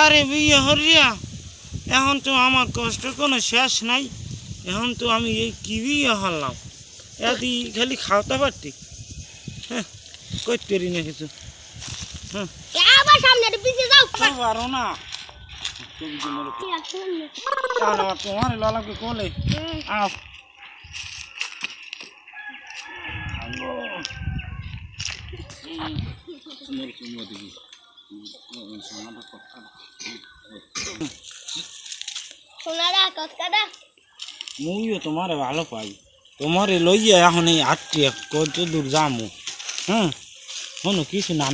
আরে বিয়ে হরিয়া এখন তো আমার কষ্ট কোনো শেষ নাই। এখন তো আমি এই কি বিয়ে হলাম এদি খালি খাওয়াতে পারতি। হ্যাঁ করতে পারি না কিছু। হ্যাঁ পারো না তোমার লালাকে কোলে আপ মুইও তোমারে ভালো পাই। তোমারে লইয়া এখন এই আটটি কত দূর যামু। হ্যাঁ শোনো কিছু না